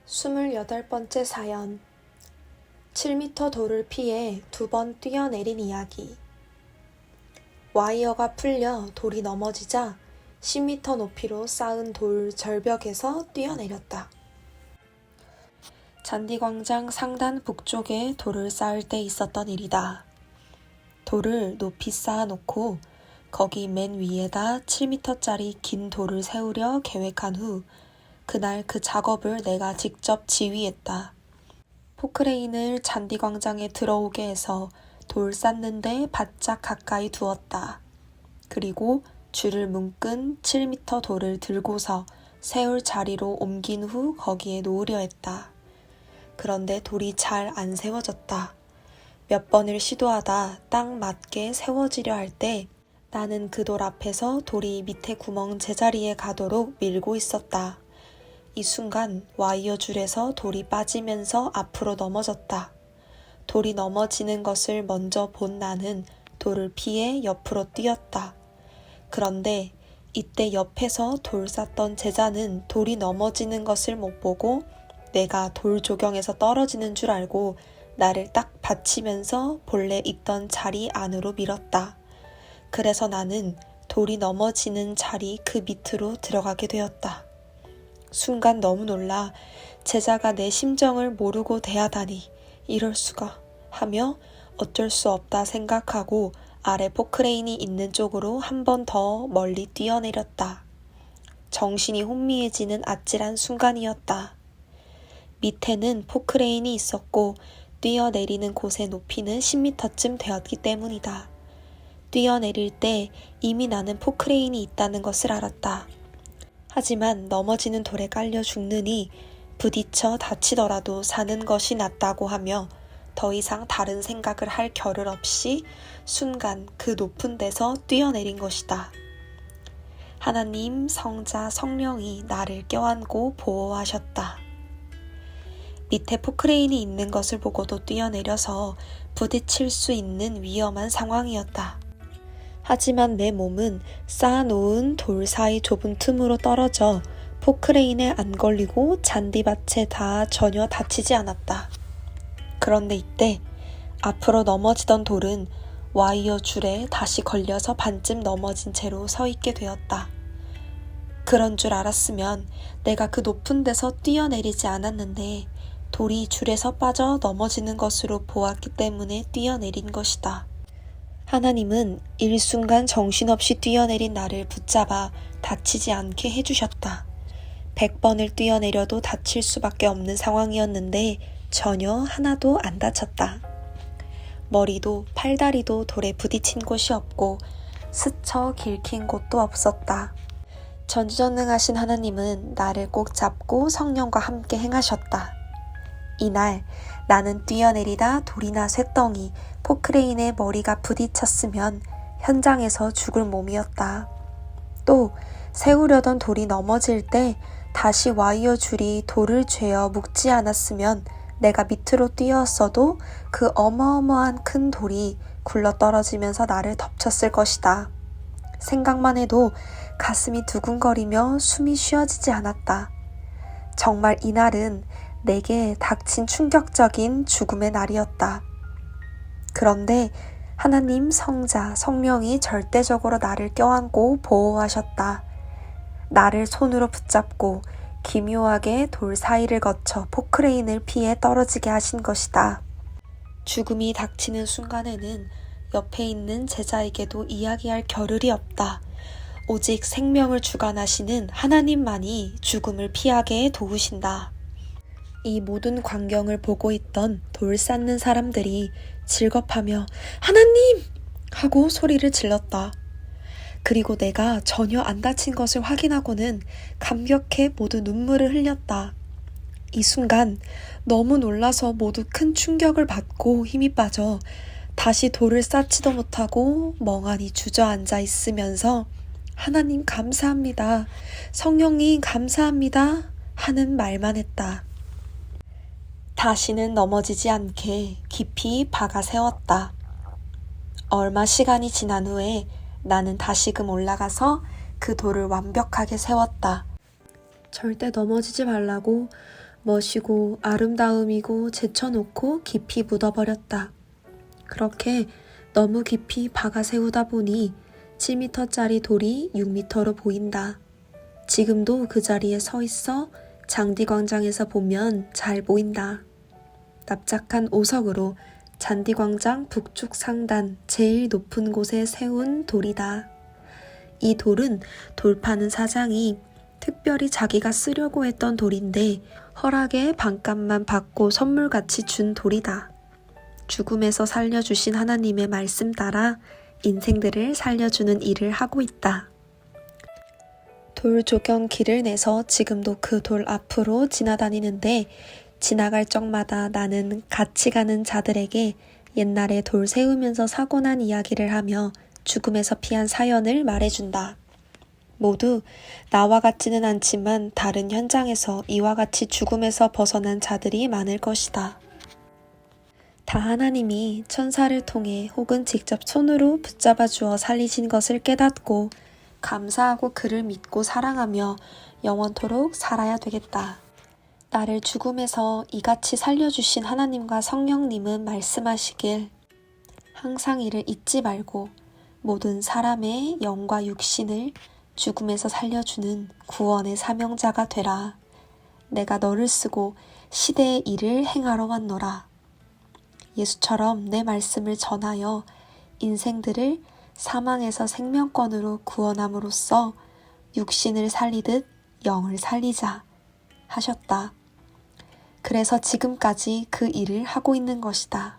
28번째 사연. 7m 돌을 피해 2번 뛰어내린 이야기. 와이어가 풀려 돌이 넘어지자 10m 높이로 쌓은 돌 절벽에서 뛰어내렸다. 잔디광장 상단 북쪽에 돌을 쌓을 때 있었던 일이다. 돌을 높이 쌓아놓고 거기 맨 위에다 7m짜리 긴 돌을 세우려 계획한 후 그날 그 작업을 내가 직접 지휘했다. 포크레인을 잔디광장에 들어오게 해서 돌 쌓는데 바짝 가까이 두었다. 그리고 줄을 묶은 7m 돌을 들고서 세울 자리로 옮긴 후 거기에 놓으려 했다. 그런데 돌이 잘 안 세워졌다. 몇 번을 시도하다 딱 맞게 세워지려 할 때 나는 그 돌 앞에서 돌이 밑에 구멍 제자리에 가도록 밀고 있었다. 이 순간 와이어 줄에서 돌이 빠지면서 앞으로 넘어졌다. 돌이 넘어지는 것을 먼저 본 나는 돌을 피해 옆으로 뛰었다. 그런데 이때 옆에서 돌 쌓던 제자는 돌이 넘어지는 것을 못 보고 내가 돌 조경에서 떨어지는 줄 알고 나를 딱 받치면서 본래 있던 자리 안으로 밀었다. 그래서 나는 돌이 넘어지는 자리 그 밑으로 들어가게 되었다. 순간 너무 놀라 제자가 내 심정을 모르고 대하다니 이럴 수가 하며 어쩔 수 없다 생각하고 아래 포크레인이 있는 쪽으로 한 번 더 멀리 뛰어내렸다. 정신이 혼미해지는 아찔한 순간이었다. 밑에는 포크레인이 있었고 뛰어내리는 곳의 높이는 10m쯤 되었기 때문이다. 뛰어내릴 때 이미 나는 포크레인이 있다는 것을 알았다. 하지만 넘어지는 돌에 깔려 죽느니 부딪혀 다치더라도 사는 것이 낫다고 하며 더 이상 다른 생각을 할 겨를 없이 순간 그 높은 데서 뛰어내린 것이다. 하나님, 성자, 성령이 나를 껴안고 보호하셨다. 밑에 포크레인이 있는 것을 보고도 뛰어내려서 부딪힐 수 있는 위험한 상황이었다. 하지만 내 몸은 쌓아놓은 돌 사이 좁은 틈으로 떨어져 포크레인에 안 걸리고 잔디밭에 닿아 전혀 다치지 않았다. 그런데 이때 앞으로 넘어지던 돌은 와이어 줄에 다시 걸려서 반쯤 넘어진 채로 서 있게 되었다. 그런 줄 알았으면 내가 그 높은 데서 뛰어내리지 않았는데 돌이 줄에서 빠져 넘어지는 것으로 보았기 때문에 뛰어내린 것이다. 하나님은 일순간 정신없이 뛰어내린 나를 붙잡아 다치지 않게 해주셨다. 100번을 뛰어내려도 다칠 수밖에 없는 상황이었는데 전혀 하나도 안 다쳤다. 머리도 팔다리도 돌에 부딪힌 곳이 없고 스쳐 긁힌 곳도 없었다. 전지전능하신 하나님은 나를 꼭 잡고 성령과 함께 행하셨다. 이날 나는 뛰어내리다 돌이나 쇳덩이, 포크레인에 머리가 부딪혔으면 현장에서 죽을 몸이었다. 또 세우려던 돌이 넘어질 때 다시 와이어 줄이 돌을 죄어 묶지 않았으면 내가 밑으로 뛰었어도 그 어마어마한 큰 돌이 굴러떨어지면서 나를 덮쳤을 것이다. 생각만 해도 가슴이 두근거리며 숨이 쉬어지지 않았다. 정말 이날은 내게 닥친 충격적인 죽음의 날이었다. 그런데 하나님, 성자, 성령이 절대적으로 나를 껴안고 보호하셨다. 나를 손으로 붙잡고 기묘하게 돌 사이를 거쳐 포크레인을 피해 떨어지게 하신 것이다. 죽음이 닥치는 순간에는 옆에 있는 제자에게도 이야기할 겨를이 없다. 오직 생명을 주관하시는 하나님만이 죽음을 피하게 도우신다. 이 모든 광경을 보고 있던 돌 쌓는 사람들이 질겁하며 하나님! 하고 소리를 질렀다. 그리고 내가 전혀 안 다친 것을 확인하고는 감격해 모두 눈물을 흘렸다. 이 순간 너무 놀라서 모두 큰 충격을 받고 힘이 빠져 다시 돌을 쌓지도 못하고 멍하니 주저앉아 있으면서 하나님 감사합니다. 성령님 감사합니다. 하는 말만 했다. 다시는 넘어지지 않게 깊이 박아 세웠다. 얼마 시간이 지난 후에 나는 다시금 올라가서 그 돌을 완벽하게 세웠다. 절대 넘어지지 말라고 멋이고 아름다움이고 제쳐놓고 깊이 묻어버렸다. 그렇게 너무 깊이 박아 세우다 보니 7m짜리 돌이 6m로 보인다. 지금도 그 자리에 서 있어 장디광장에서 보면 잘 보인다. 납작한 오석으로 잔디광장 북쪽 상단 제일 높은 곳에 세운 돌이다. 이 돌은 돌 파는 사장이 특별히 자기가 쓰려고 했던 돌인데 허락에 반값만 받고 선물같이 준 돌이다. 죽음에서 살려주신 하나님의 말씀 따라 인생들을 살려주는 일을 하고 있다. 돌 조경 길을 내서 지금도 그 돌 앞으로 지나다니는데 지나갈 적마다 나는 같이 가는 자들에게 옛날에 돌 세우면서 사고 난 이야기를 하며 죽음에서 피한 사연을 말해준다. 모두 나와 같지는 않지만 다른 현장에서 이와 같이 죽음에서 벗어난 자들이 많을 것이다. 다 하나님이 천사를 통해 혹은 직접 손으로 붙잡아 주어 살리신 것을 깨닫고 감사하고 그를 믿고 사랑하며 영원토록 살아야 되겠다. 나를 죽음에서 이같이 살려주신 하나님과 성령님은 말씀하시길 항상 이를 잊지 말고 모든 사람의 영과 육신을 죽음에서 살려주는 구원의 사명자가 되라. 내가 너를 쓰고 시대의 일을 행하러 왔노라. 예수처럼 내 말씀을 전하여 인생들을 사망에서 생명권으로 구원함으로써 육신을 살리듯 영을 살리자 하셨다. 그래서 지금까지 그 일을 하고 있는 것이다.